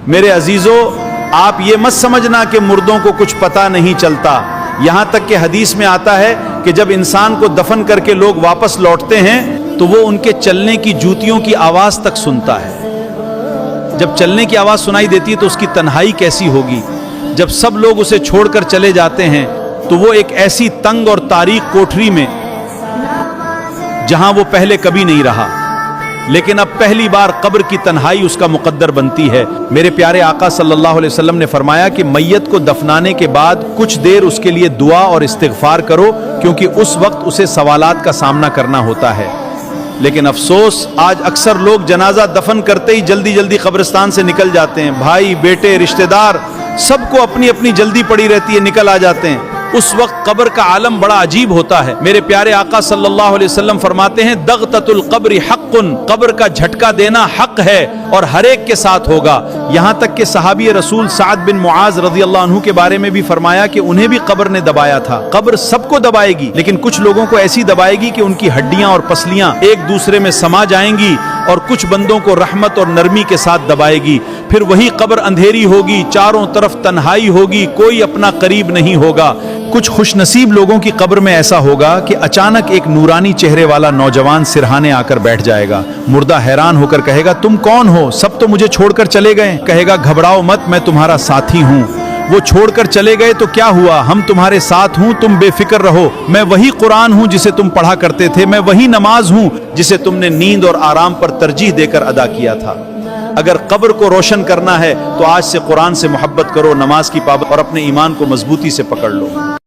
میرے عزیزو، آپ یہ مت سمجھنا کہ مردوں کو کچھ پتہ نہیں چلتا، یہاں تک کہ حدیث میں آتا ہے کہ جب انسان کو دفن کر کے لوگ واپس لوٹتے ہیں تو وہ ان کے چلنے کی جوتیوں کی آواز تک سنتا ہے۔ جب چلنے کی آواز سنائی دیتی ہے تو اس کی تنہائی کیسی ہوگی؟ جب سب لوگ اسے چھوڑ کر چلے جاتے ہیں تو وہ ایک ایسی تنگ اور تاریک کوٹھری میں جہاں وہ پہلے کبھی نہیں رہا، لیکن اب پہلی بار قبر کی تنہائی اس کا مقدر بنتی ہے۔ میرے پیارے آقا صلی اللہ علیہ وسلم نے فرمایا کہ میت کو دفنانے کے بعد کچھ دیر اس کے لیے دعا اور استغفار کرو، کیونکہ اس وقت اسے سوالات کا سامنا کرنا ہوتا ہے۔ لیکن افسوس، آج اکثر لوگ جنازہ دفن کرتے ہی جلدی جلدی قبرستان سے نکل جاتے ہیں، بھائی بیٹے رشتہ دار سب کو اپنی اپنی جلدی پڑی رہتی ہے، نکل آ جاتے ہیں۔ اس وقت قبر کا عالم بڑا عجیب ہوتا ہے۔ میرے پیارے آقا صلی اللہ علیہ وسلم فرماتے ہیں دغتۃ القبر حق، قبر کا جھٹکا دینا حق ہے اور ہر ایک کے ساتھ ہوگا۔ یہاں تک کہ صحابی رسول سعد بن معاذ رضی اللہ عنہ کے بارے میں بھی فرمایا کہ انہیں بھی قبر نے دبایا تھا۔ قبر سب کو دبائے گی، لیکن کچھ لوگوں کو ایسی دبائے گی کہ ان کی ہڈیاں اور پسلیاں ایک دوسرے میں سما جائیں گی، اور کچھ بندوں کو رحمت اور نرمی کے ساتھ دبائے گی۔ پھر وہی قبر اندھیری ہوگی، چاروں طرف تنہائی ہوگی، کوئی اپنا قریب نہیں ہوگا۔ کچھ خوش نصیب لوگوں کی قبر میں ایسا ہوگا کہ اچانک ایک نورانی چہرے والا نوجوان سرہانے آ کر بیٹھ جائے گا۔ مردہ حیران ہو کر کہے گا تم کون ہو؟ سب تو مجھے چھوڑ کر چلے گئے۔ کہے گا گھبراؤ مت، میں تمہارا ساتھی ہوں۔ وہ چھوڑ کر چلے گئے تو کیا ہوا، ہم تمہارے ساتھ ہوں، تم بے فکر رہو۔ میں وہی قرآن ہوں جسے تم پڑھا کرتے تھے، میں وہی نماز ہوں جسے تم نے نیند اور آرام پر ترجیح دے کر ادا کیا تھا۔ اگر قبر کو روشن کرنا ہے تو آج سے قرآن سے محبت کرو، نماز کی پابندی اور اپنے ایمان کو مضبوطی سے پکڑ لو۔